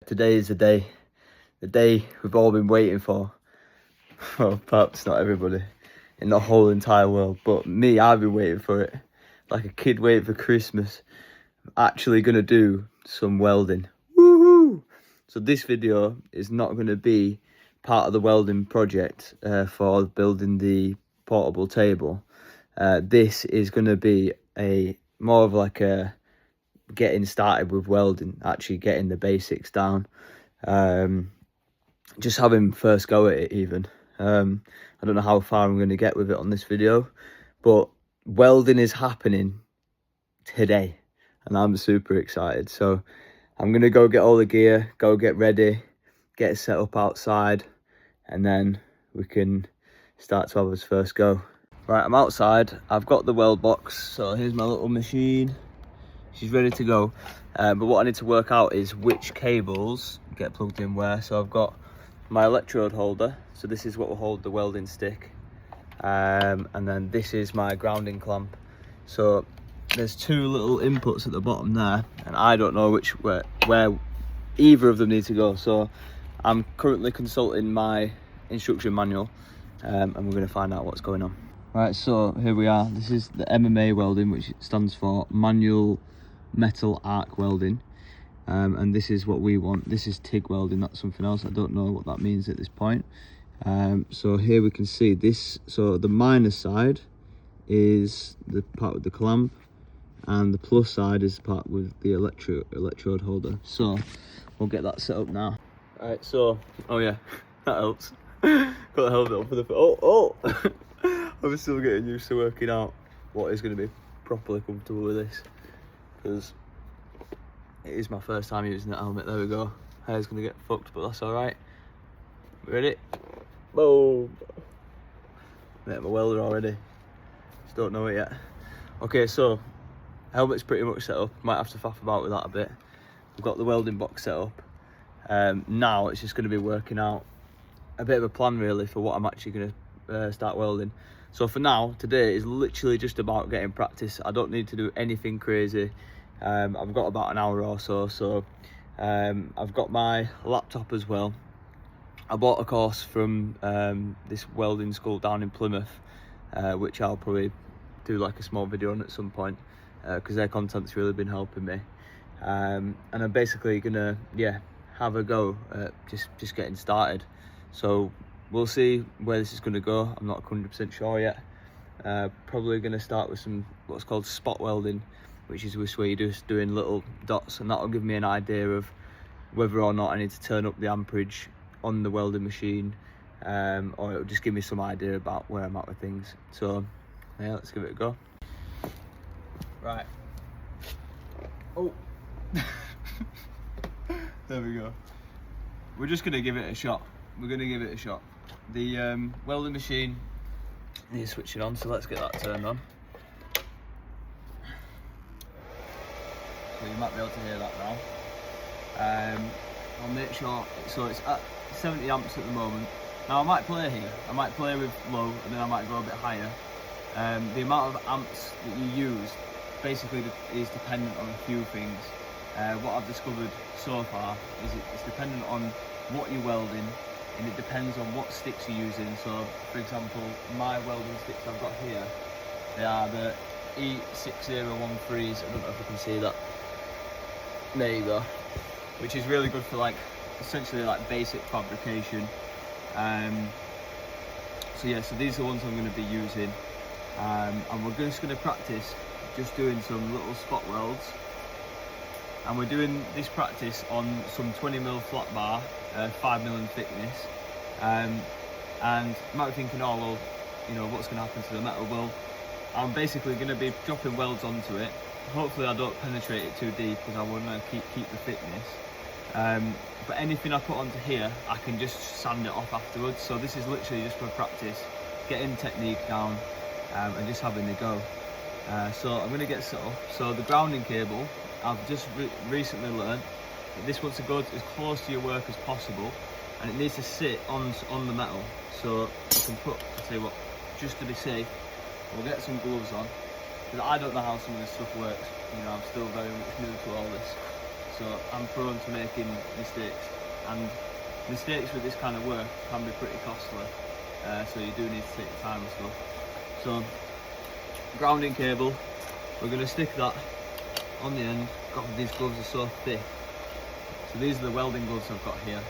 Today is the day we've all been waiting for. Well, perhaps not everybody in the whole entire world, but me, I've been waiting for it. Like a kid waiting for Christmas. I'm actually gonna do some welding. Woohoo! So this video is not gonna be part of the welding project for building the portable table. This is gonna be more of like a getting started with welding, actually getting the basics down. Just having first go at it even. I don't know how far I'm going to get with it on this video, but welding is happening today and I'm super excited. So I'm going to go get all the gear, go get ready, get it set up outside, and then we can start to have us first go. Right, I'm outside. I've got the weld box, so here's my little machine. She's ready to go, but what I need to work out is which cables get plugged in where. So I've got my electrode holder, so this is what will hold the welding stick, and then this is my grounding clamp. So there's two little inputs at the bottom there, and I don't know where either of them need to go. So I'm currently consulting my instruction manual, and we're going to find out what's going on. Right, so here we are. This is the MMA welding, which stands for manual metal arc welding, and this is what we want. This is TIG welding, that's something else. I don't know what that means at this point. So here we can see this. So the minus side is the part with the clamp, and the plus side is the part with the electrode holder. So we'll get that set up now. All right, so oh yeah, that helps. Got the helmet on for the oh I'm still getting used to working out what is going to be properly comfortable with this, because it is my first time using that helmet. There we go. Hair's going to get fucked, but that's alright. Ready? Boom! Mate, I'm a welder already. Just don't know it yet. Okay, so helmet's pretty much set up. Might have to faff about with that a bit. We've got the welding box set up. Now it's just going to be working out a bit of a plan really for what I'm actually going to start welding. So for now, today is literally just about getting practice. I don't need to do anything crazy. I've got about an hour or so, I've got my laptop as well. I bought a course from this welding school down in Plymouth, which I'll probably do like a small video on at some point, because their content's really been helping me. And I'm basically gonna have a go at just getting started. So we'll see where this is going to go. I'm not 100% sure yet. Probably going to start with some what's called spot welding, which is where you're just doing little dots, and that'll give me an idea of whether or not I need to turn up the amperage on the welding machine, or it'll just give me some idea about where I'm at with things. So yeah, let's give it a go. Right. Oh. There we go. We're just going to give it a shot. The welding machine needs switching on, so let's get that turned on. So you might be able to hear that now. I'll make sure, so it's at 70 amps at the moment. Now I might play here, I might play with low and then I might go a bit higher. The amount of amps that you use basically is dependent on a few things. What I've discovered so far is it's dependent on what you're welding, and it depends on what sticks you're using. So for example, my welding sticks I've got here, they are the E6013s. I don't know if you can see that. There you go. Which is really good for like essentially like basic fabrication. So yeah, so these are the ones I'm going to be using, and we're just going to practice just doing some little spot welds. And we're doing this practice on some 20mm flat bar, 5mm in thickness. And you might be thinking, oh well, you know, what's going to happen to the metal? Well, I'm basically going to be dropping welds onto it. Hopefully I don't penetrate it too deep, because I want to keep the thickness. But anything I put onto here, I can just sand it off afterwards. So this is literally just for practice, getting technique down, and just having a go. So I'm going to get set up. So the grounding cable, I've just recently learned that this wants to go as close to your work as possible, and it needs to sit on the metal. So you can put, I'll tell you what, just to be safe, we'll get some gloves on, because I don't know how some of this stuff works. You know, I'm still very much new to all this. so I'm prone to making mistakes, and mistakes with this kind of work can be pretty costly, so you do need to take your time and stuff. So grounding cable, we're going to stick that on the end. God, these gloves are so thick. So these are the welding gloves I've got here.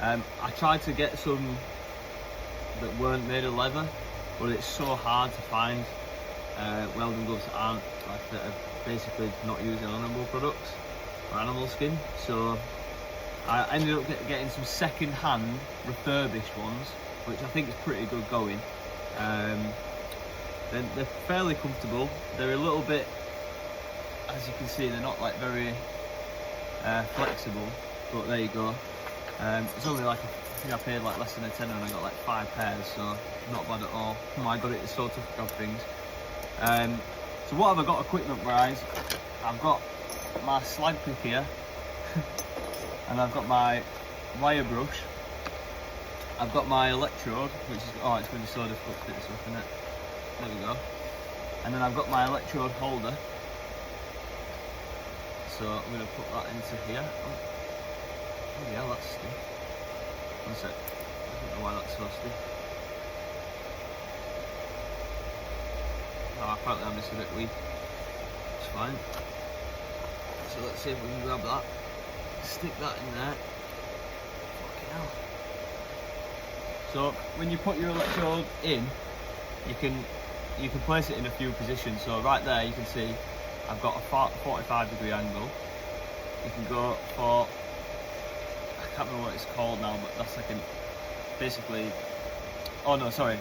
I tried to get some that weren't made of leather, but it's so hard to find welding gloves that aren't like that are basically not using animal products or animal skin. So I ended up getting some second-hand refurbished ones, which I think is pretty good going. They're fairly comfortable. They're a little bit, as you can see, they're not like very flexible, but there you go. It's only like, I think I paid like less than a tenner and I got like 5 pairs, so not bad at all. Oh my god, it's so tough to grab things. So what have I got equipment wise? I've got my slag pick here and I've got my wire brush. I've got my electrode, which is, oh, it's going to be so difficult to get this up, isn't it? There we go. And then I've got my electrode holder. So I'm going to put that into here. Oh yeah, that's stiff. One sec. I don't know why that's so stiff. Oh, apparently I'm just a bit weak. It's fine. So let's see if we can grab that. Stick that in there. Fucking hell. So when you put your electrode in, you can place it in a few positions. So right there you can see I've got a 45-degree angle. You can go for, I can't remember what it's called now, but that's like basically, oh no, sorry.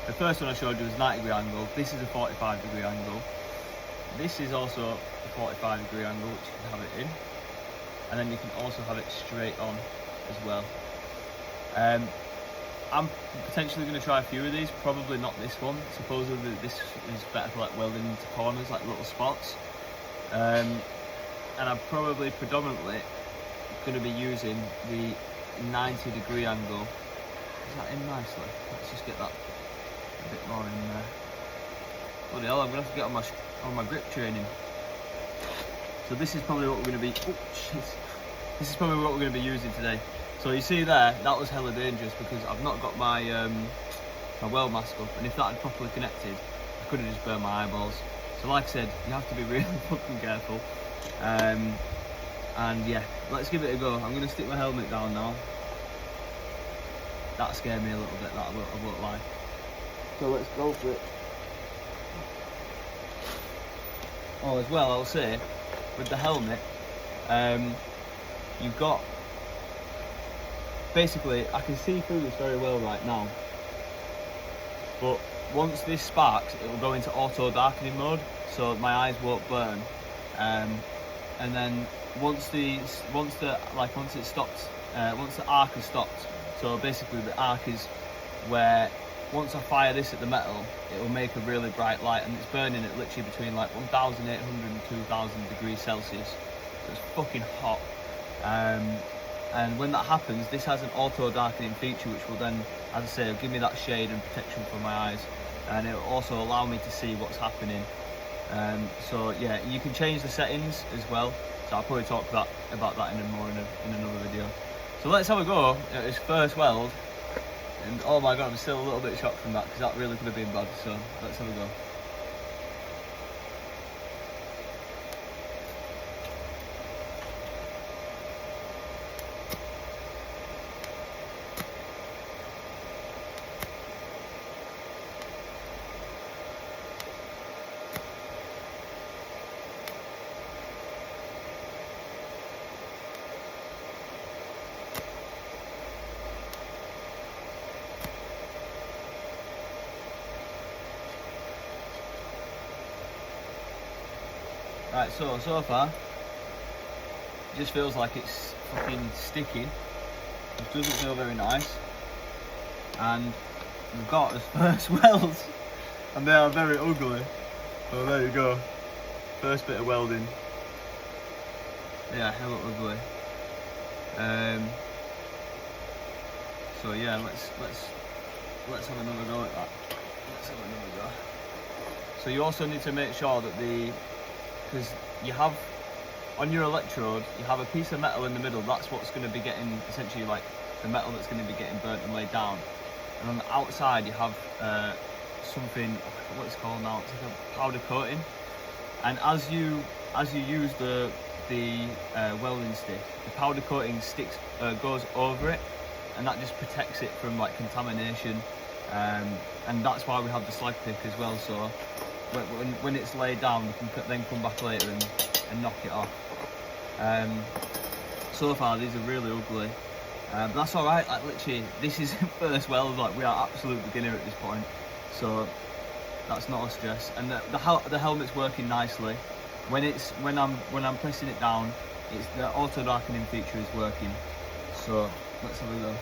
The first one I showed you was 90-degree angle. This is a 45-degree angle. This is also a 45-degree angle, which you can have it in. And then you can also have it straight on as well. I'm potentially going to try a few of these, probably not this one. Supposedly this is better for like welding into corners, like little spots. And I'm probably predominantly going to be using the 90-degree angle. Is that in nicely? Let's just get that a bit more in there. Bloody hell, I'm going to have to get on my grip training. So this is probably what we're going to be, oh shit. This is probably what we're going to be using today. So you see there, that was hella dangerous because I've not got my my weld mask up, and if that had properly connected, I could have just burned my eyeballs. So like I said, you have to be really fucking careful. And yeah, let's give it a go. I'm going to stick my helmet down now. That scared me a little bit, that I won't lie. So let's go for it. Oh, as well, I'll say, with the helmet, you've got, basically, I can see through this very well right now, but once this sparks, it will go into auto darkening mode, so my eyes won't burn. And then once it stops, once the arc has stopped, so basically the arc is where once I fire this at the metal, it will make a really bright light, and it's burning at literally between like 1,800 and 2,000 degrees Celsius. So it's fucking hot. And when that happens, this has an auto darkening feature, which will then, as I say, give me that shade and protection for my eyes, and it will also allow me to see what's happening. So yeah, you can change the settings as well. So I'll probably talk about that in another video. So let's have a go at this first weld. And oh my god, I'm still a little bit shocked from that because that really could have been bad. So let's have a go. Right, so far, it just feels like it's fucking sticking. It doesn't feel very nice. And we've got his first welds, and they are very ugly. So there you go. First bit of welding. Yeah, hella ugly. So yeah, let's have another go at that. Let's have another go. So you also need to make sure that because you have on your electrode, you have a piece of metal in the middle. That's what's going to be getting, essentially, like the metal that's going to be getting burnt and laid down. And on the outside, you have something, what it's called now, it's like a powder coating. And as you use the welding stick, the powder coating goes over it, and that just protects it from like contamination. And that's why we have the slag pick as well. So when it's laid down, we can then come back later and knock it off. So far, these are really ugly, but that's all right. Like literally, this is first weld. Like we are absolute beginner at this point, so that's not a stress. And the helmet's working nicely. When I'm pressing it down, it's the auto darkening feature is working. So let's have a go.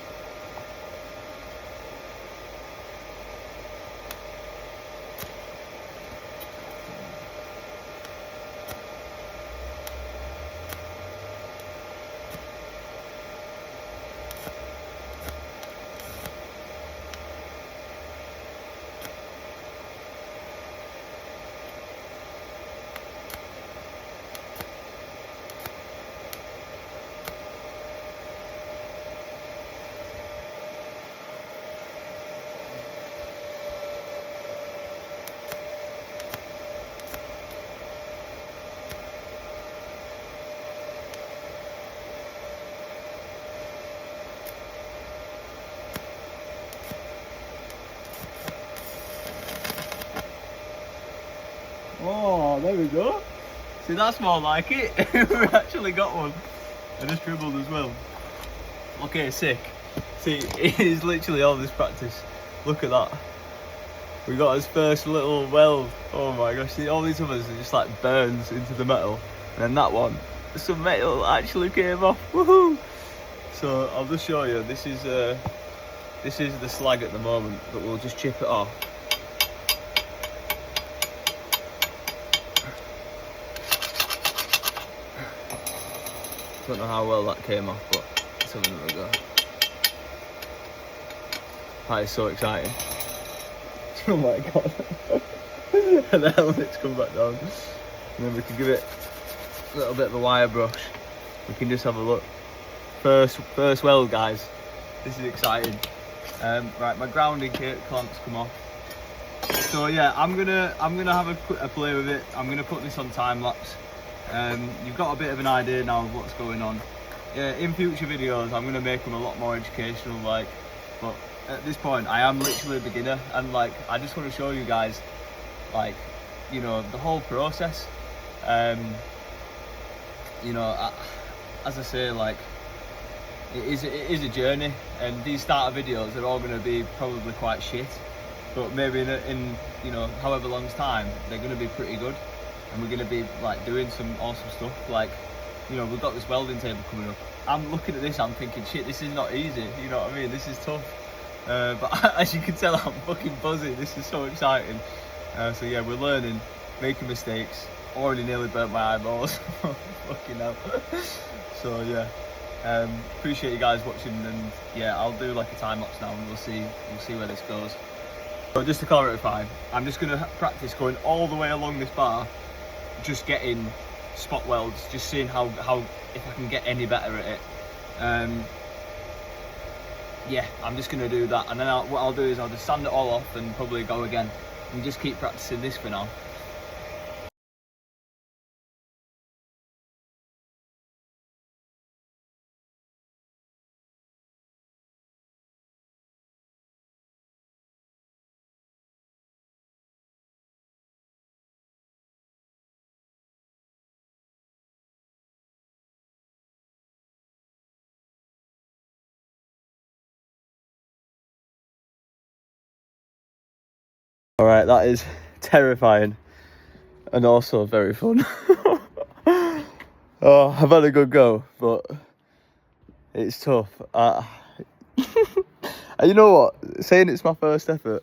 Oh, there we go. See, that's more like it. We actually got one. I just dribbled as well. Okay, sick. See, it is literally all this practice. Look at that. We got his first little weld. Oh my gosh, see, all these others are just like burns into the metal. And then that one, some metal actually came off. Woohoo! So I'll just show you. This is the slag at the moment, but we'll just chip it off. Don't know how well that came off, but let's have another go. That is so exciting. Oh my god. And the helmet's come back down. And then we can give it a little bit of a wire brush. We can just have a look. First weld, guys. This is exciting. Right, my grounding clamps come off. So yeah, I'm gonna have a play with it. I'm gonna put this on time lapse. You've got a bit of an idea now of what's going on. In future videos, I'm going to make them a lot more educational, like, but at this point, I am literally a beginner, and like, I just want to show you guys, like, you know, the whole process. You know, as I say, like, it is a journey, and these starter videos are all going to be probably quite shit, but maybe in you know, however long's time, they're going to be pretty good. And we're going to be like doing some awesome stuff. Like, you know, we've got this welding table coming up. I'm looking at this, I'm thinking, shit, this is not easy. You know what I mean? This is tough. But as you can tell, I'm fucking buzzing. This is so exciting. So yeah, we're learning, making mistakes. Already nearly burnt my eyeballs. Fucking hell. So yeah, appreciate you guys watching, and yeah, I'll do like a time lapse now, and we'll see where this goes. But just to clarify, I'm just going to practice going all the way along this bar, just getting spot welds, just seeing how if I can get any better at it. Yeah, I'm just going to do that, and then what I'll do is I'll just sand it all off and probably go again and just keep practicing this for now. All right, that is terrifying and also very fun. Oh, I've had a good go, but it's tough. You know what? Saying it's my first effort,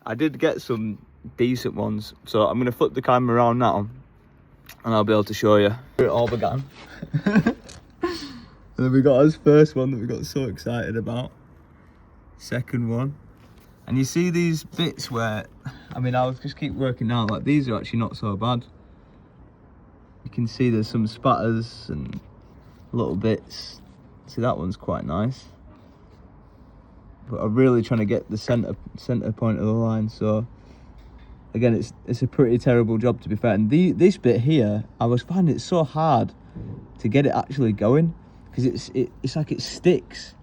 I did get some decent ones. So I'm going to flip the camera around now and I'll be able to show you where it all began. And then we got our first one that we got so excited about. Second one. And you see these bits where, I mean, I'll just keep working now, like these are actually not so bad. You can see there's some spatters and little bits. See, that one's quite nice. But I'm really trying to get the center point of the line. So again, it's a pretty terrible job, to be fair. And this bit here, I was finding it so hard to get it actually going, because it's like it sticks,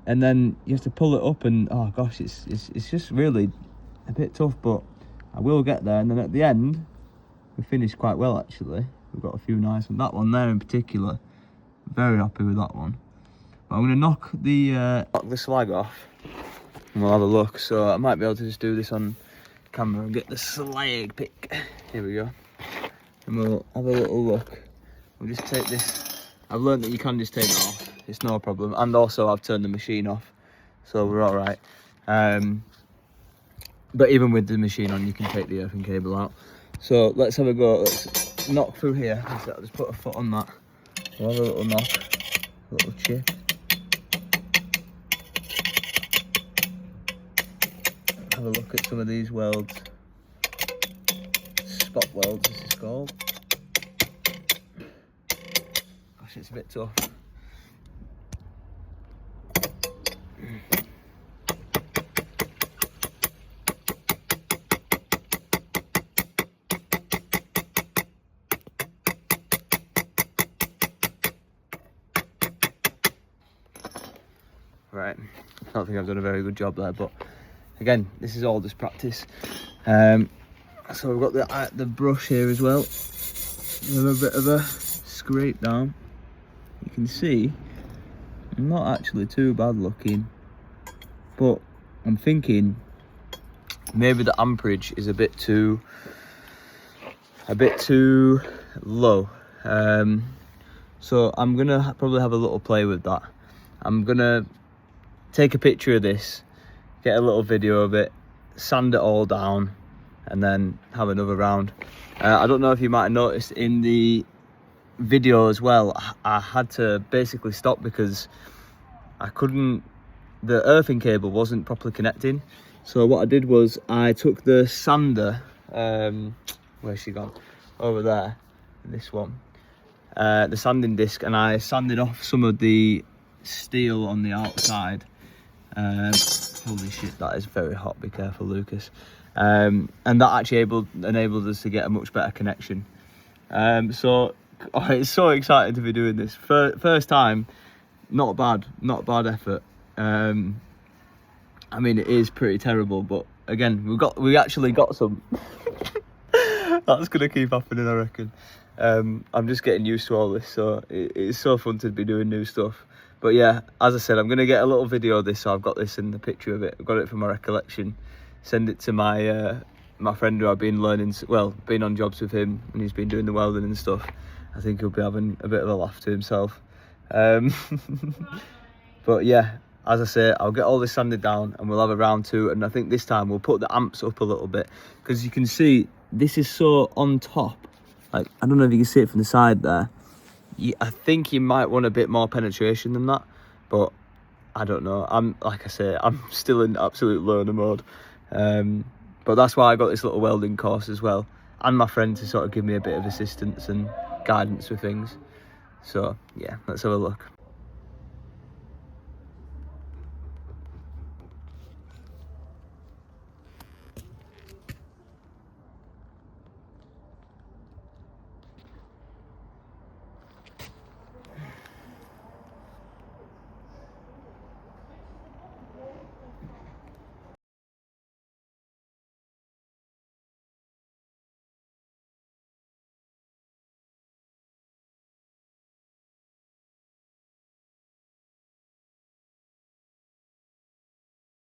and then you have to pull it up, and oh gosh, it's just really a bit tough. But I will get there. And then at the end, we finished quite well actually. We've got a few nice ones. That one there in particular, very happy with that one. But I'm going to knock the slag off and we'll have a look. So I might be able to just do this on camera and get the slag pick. Here we go. And we'll have a little look. We'll just take this. I've learned that you can just take it off. It's no problem. And also I've turned the machine off, so we're all right. But even with the machine on, you can take the earthing cable out. So let's have a go. Let's knock through here. I'll just put a foot on that. We'll have a little knock, a little chip. Have a look at some of these welds. Spot welds, this is called. Gosh, it's a bit tough. Right, I don't think I've done a very good job there, but again, this is all just practice. So we've got the brush here as well. With a bit of a scrape down. You can see, not actually too bad looking, but I'm thinking maybe the amperage is a bit too low. So I'm gonna probably have a little play with that. I'm gonna take a picture of this, get a little video of it, sand it all down, and then have another round. I don't know if you might have noticed in the video as well, I had to basically stop because the earthing cable wasn't properly connecting. So what I did was I took the sander, where's she gone? Over there, this one, the sanding disc, and I sanded off some of the steel on the outside. Holy shit, that is very hot, be careful Lucas. And that actually enabled us to get a much better connection. So it's so exciting to be doing this first time. Not bad effort. I mean, it is pretty terrible, but again, we actually got some. That's gonna keep happening, I reckon. I'm just getting used to all this, so it's so fun to be doing new stuff. But yeah, as I said, I'm going to get a little video of this, so I've got this in the picture of it. I've got it from my recollection. Send it to my my friend who I've been been on jobs with him, and he's been doing the welding and stuff. I think he'll be having a bit of a laugh to himself. But yeah, as I say, I'll get all this sanded down and we'll have a round two. And I think this time we'll put the amps up a little bit, because you can see this is so on top. Like, I don't know if you can see it from the side there. I think you might want a bit more penetration than that, but I don't know. Like I say, I'm still in absolute learner mode. But that's why I got this little welding course as well, and my friend to sort of give me a bit of assistance and guidance with things. So yeah, let's have a look.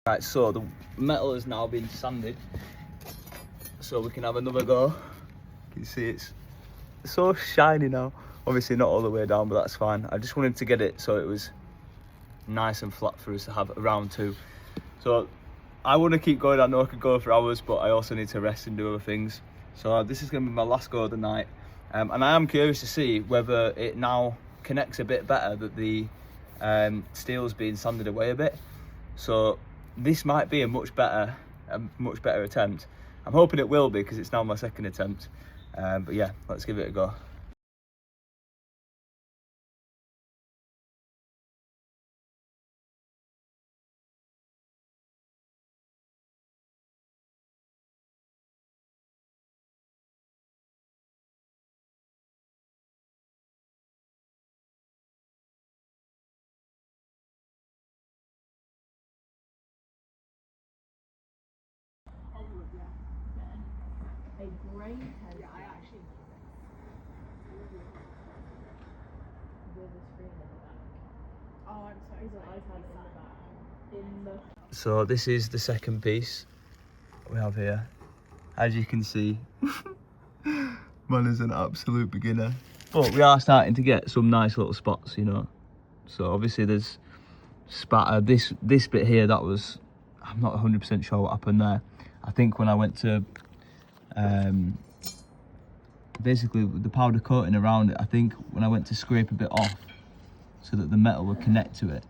Right, so the metal has now been sanded, so we can have another go. You can see it's so shiny now. Obviously not all the way down, but that's fine. I just wanted to get it so it was nice and flat for us to have a round two. So I want to keep going. I know I could go for hours, but I also need to rest and do other things. So this is going to be my last go of the night. And I am curious to see whether it now connects a bit better, that the steel's being sanded away a bit. So this might be a much better attempt. I'm hoping it will be, because it's now my second attempt. But yeah, let's give it a go. So this is the second piece we have here. As you can see, man is an absolute beginner. But we are starting to get some nice little spots, you know. So obviously there's spatter. This bit here, that was, I'm not 100% sure what happened there. I think when I went to, basically the powder coating around it, I think when I went to scrape a bit off so that the metal would connect to it,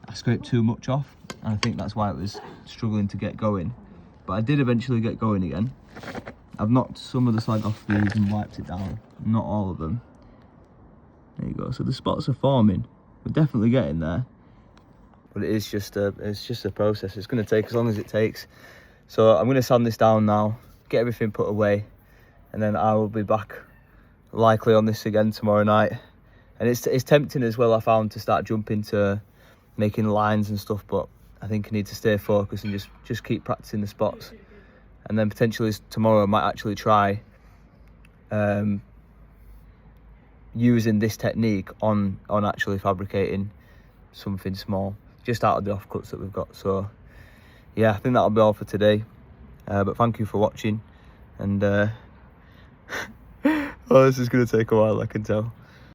I scraped too much off, and I think that's why it was struggling to get going. But I did eventually get going again. I've knocked some of the slag off these and wiped it down, not all of them. There you go. So the spots are forming. We're definitely getting there. But it's just a process. It's going to take as long as it takes. So I'm going to sand this down now, get everything put away, and then I will be back likely on this again tomorrow night. And it's tempting as well, I found, to start jumping to making lines and stuff, but I think I need to stay focused and just keep practicing the spots. And then potentially tomorrow I might actually try using this technique on actually fabricating something small, just out of the offcuts that we've got. So yeah, I think that'll be all for today. But thank you for watching, and oh, this is going to take a while, I can tell.